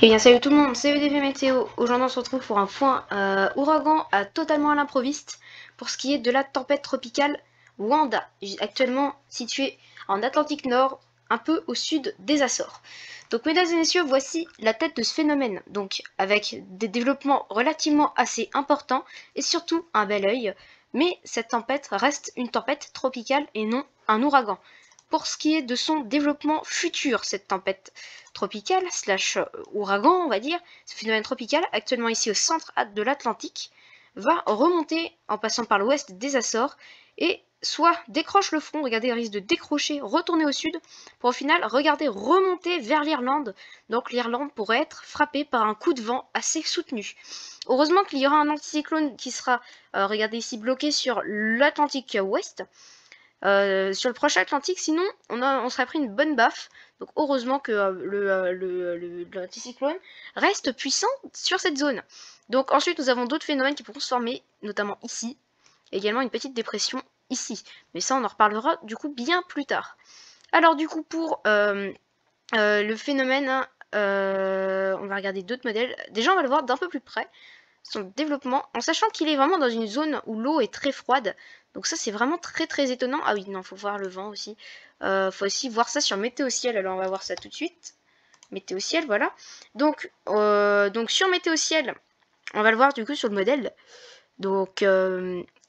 Et bien salut tout le monde, c'est EDV Météo. Aujourd'hui on se retrouve pour un point ouragan totalement à l'improviste pour ce qui est de la tempête tropicale Wanda, actuellement située en Atlantique Nord, un peu au sud des Açores. Donc mesdames et messieurs, voici la tête de ce phénomène, donc avec des développements relativement assez importants et surtout un bel œil, mais cette tempête reste une tempête tropicale et non un ouragan. Pour ce qui est de son développement futur, cette tempête tropicale slash ouragan, on va dire, ce phénomène tropical, actuellement ici au centre de l'Atlantique, va remonter en passant par l'ouest des Açores et soit décroche le front, regardez, il risque de décrocher, retourner au sud, pour au final, regardez, remonter vers l'Irlande. Donc l'Irlande pourrait être frappée par un coup de vent assez soutenu. Heureusement qu'il y aura un anticyclone qui sera, regardez ici, bloqué sur l'Atlantique ouest. Sur le prochain Atlantique, sinon on serait pris une bonne baffe. Donc heureusement que l'anticyclone reste puissant sur cette zone. Donc ensuite nous avons d'autres phénomènes qui pourront se former, notamment ici, également une petite dépression ici. Mais ça on en reparlera du coup bien plus tard. Alors du coup pour le phénomène, on va regarder d'autres modèles. Déjà on va le voir d'un peu plus près, son développement, en sachant qu'il est vraiment dans une zone où l'eau est très froide. Donc ça c'est vraiment très étonnant. Ah oui, non, faut voir le vent aussi. Faut aussi voir ça sur Météo Ciel. Alors on va voir ça tout de suite. Météo Ciel, voilà. Donc sur Météo Ciel, on va le voir du coup sur le modèle. Donc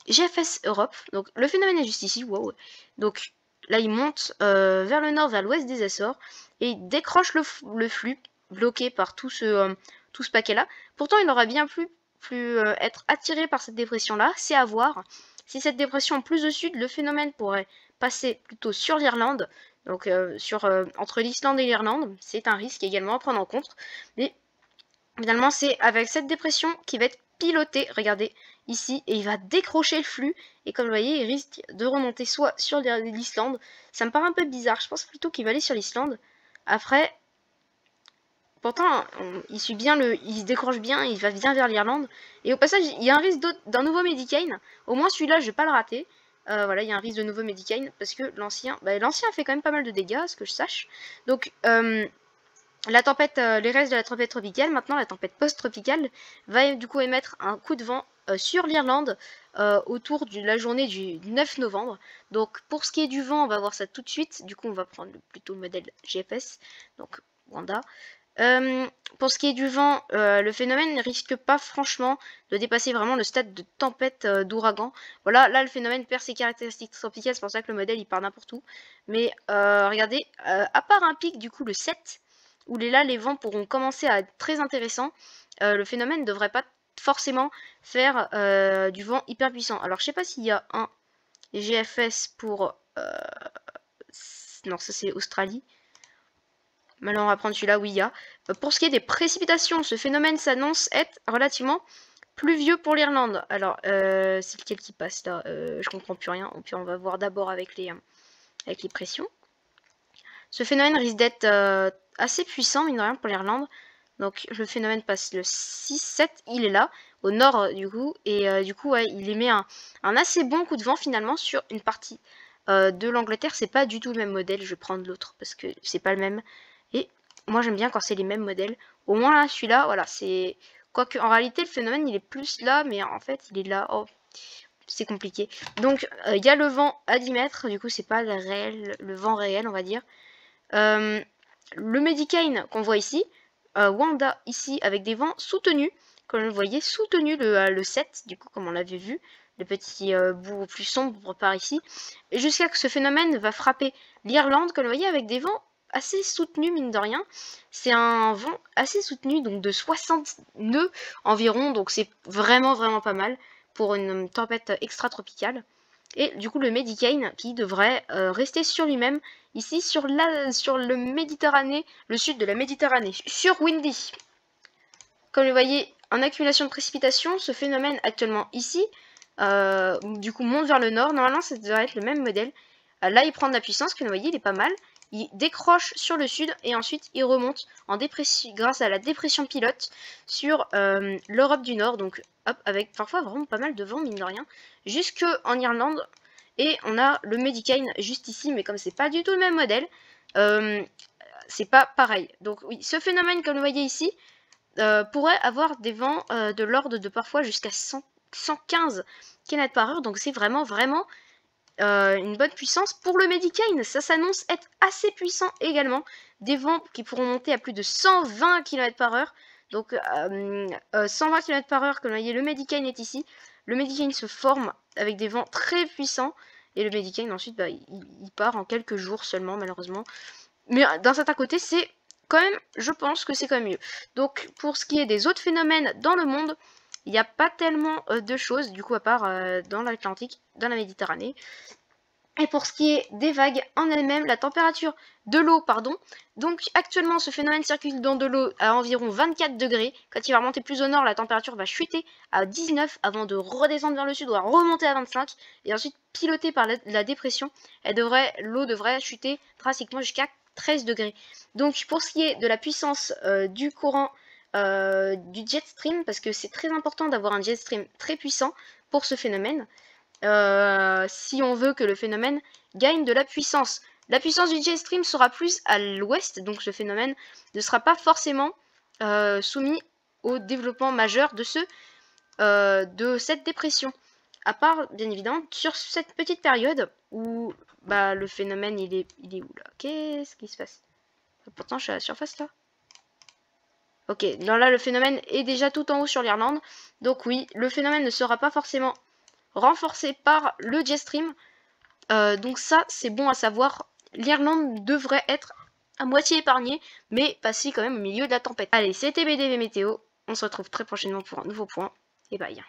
GFS Europe. Donc le phénomène est juste ici. Wow. Donc là il monte vers le nord, vers l'ouest des Açores. Et il décroche le flux bloqué par tout ce paquet-là. Pourtant il aurait bien pu être attiré par cette dépression-là, c'est à voir. Si cette dépression plus au sud, le phénomène pourrait passer plutôt sur l'Irlande, donc entre l'Islande et l'Irlande, c'est un risque également à prendre en compte. Mais finalement, c'est avec cette dépression qui va être piloté, regardez ici, et il va décrocher le flux, et comme vous voyez, il risque de remonter soit sur l'Islande, ça me paraît un peu bizarre, je pense plutôt qu'il va aller sur l'Islande. Après, pourtant, il suit bien il se décroche bien, il va bien vers l'Irlande. Et au passage, il y a un risque d'un nouveau Medicane. Au moins celui-là, je vais pas le rater. Voilà, il y a un risque de nouveau Medicane parce que l'ancien fait quand même pas mal de dégâts, à ce que je sache. Donc, la tempête, les restes de la tempête tropicale, maintenant la tempête post-tropicale, va du coup émettre un coup de vent sur l'Irlande autour de la journée du 9 novembre. Donc, pour ce qui est du vent, on va voir ça tout de suite. Du coup, on va prendre plutôt le modèle GFS, donc Wanda. Pour ce qui est du vent, le phénomène ne risque pas franchement de dépasser vraiment le stade de tempête d'ouragan. Voilà, là le phénomène perd ses caractéristiques tropicales, c'est pour ça que le modèle il part n'importe où. Mais regardez, à part un pic du coup le 7, où là les vents pourront commencer à être très intéressants, le phénomène ne devrait pas forcément faire du vent hyper puissant. Alors je sais pas s'il y a un GFS pour... non, ça c'est Australie. Maintenant, on va prendre celui-là, oui, il y a. Pour ce qui est des précipitations, ce phénomène s'annonce être relativement pluvieux pour l'Irlande. Alors, c'est lequel qui passe là je comprends plus rien. Puis on va voir d'abord avec les pressions. Ce phénomène risque d'être assez puissant, mine de rien, pour l'Irlande. Donc, le phénomène passe le 6-7, il est là, au nord du coup. Et du coup, ouais, il émet un assez bon coup de vent finalement sur une partie de l'Angleterre. C'est pas du tout le même modèle, je vais prendre l'autre parce que c'est pas le même. Et moi j'aime bien quand c'est les mêmes modèles. Au moins là, celui-là, voilà, c'est... Quoique en réalité le phénomène il est plus là, mais en fait il est là. Oh, c'est compliqué. Donc il y a le vent à 10 mètres, du coup c'est pas le vent réel on va dire. Le Medicane qu'on voit ici, Wanda ici avec des vents soutenus, comme vous voyez, soutenu le 7, du coup comme on l'avait vu. Le petit bout plus sombre par ici. Jusqu'à que ce phénomène va frapper l'Irlande, comme vous voyez, avec des vents assez soutenu mine de rien. C'est un vent assez soutenu, donc de 60 nœuds environ, donc c'est vraiment pas mal pour une tempête extra-tropicale. Et du coup le Medicane qui devrait rester sur lui-même, ici sur le Méditerranée, le sud de la Méditerranée, sur Windy. Comme vous voyez, en accumulation de précipitations, ce phénomène actuellement ici, du coup monte vers le nord, normalement ça devrait être le même modèle. Là il prend de la puissance, comme vous voyez il est pas mal. Il décroche sur le sud et ensuite il remonte en dépression grâce à la dépression pilote sur l'Europe du Nord. Donc hop, avec parfois vraiment pas mal de vent mine de rien, jusque en Irlande. Et on a le Medicane juste ici, mais comme c'est pas du tout le même modèle, c'est pas pareil. Donc oui, ce phénomène, comme vous voyez ici, pourrait avoir des vents de l'ordre de parfois jusqu'à 115 km/h. Donc c'est vraiment une bonne puissance. Pour le Medicane, ça s'annonce être assez puissant également. Des vents qui pourront monter à plus de 120 km/h. Donc 120 km/h, comme vous voyez, le Medicane est ici. Le Medicane se forme avec des vents très puissants. Et le Medicane, ensuite, bah, il part en quelques jours seulement, malheureusement. Mais d'un certain côté, c'est quand même, je pense que c'est quand même mieux. Donc, pour ce qui est des autres phénomènes dans le monde, il n'y a pas tellement de choses, du coup, à part dans l'Atlantique, dans la Méditerranée. Et pour ce qui est des vagues en elles-mêmes, la température de l'eau, pardon. Donc actuellement, ce phénomène circule dans de l'eau à environ 24 degrés. Quand il va remonter plus au nord, la température va chuter à 19 avant de redescendre vers le sud ou à remonter à 25. Et ensuite, pilotée par la dépression, l'eau devrait chuter drastiquement jusqu'à 13 degrés. Donc pour ce qui est de la puissance du courant du jet stream, parce que c'est très important d'avoir un jet stream très puissant pour ce phénomène, si on veut que le phénomène gagne de la puissance. La puissance du jet stream sera plus à l'ouest, donc ce phénomène ne sera pas forcément soumis au développement majeur de cette dépression. À part, bien évidemment, sur cette petite période où bah, le phénomène, il est où là? Qu'est-ce qui se passe? Pourtant, je suis à la surface là. Ok, non, là, le phénomène est déjà tout en haut sur l'Irlande. Donc oui, le phénomène ne sera pas forcément renforcé par le jet stream. Donc ça, c'est bon à savoir. L'Irlande devrait être à moitié épargnée, mais passer quand même au milieu de la tempête. Allez, c'était BDV Météo. On se retrouve très prochainement pour un nouveau point. Et bye.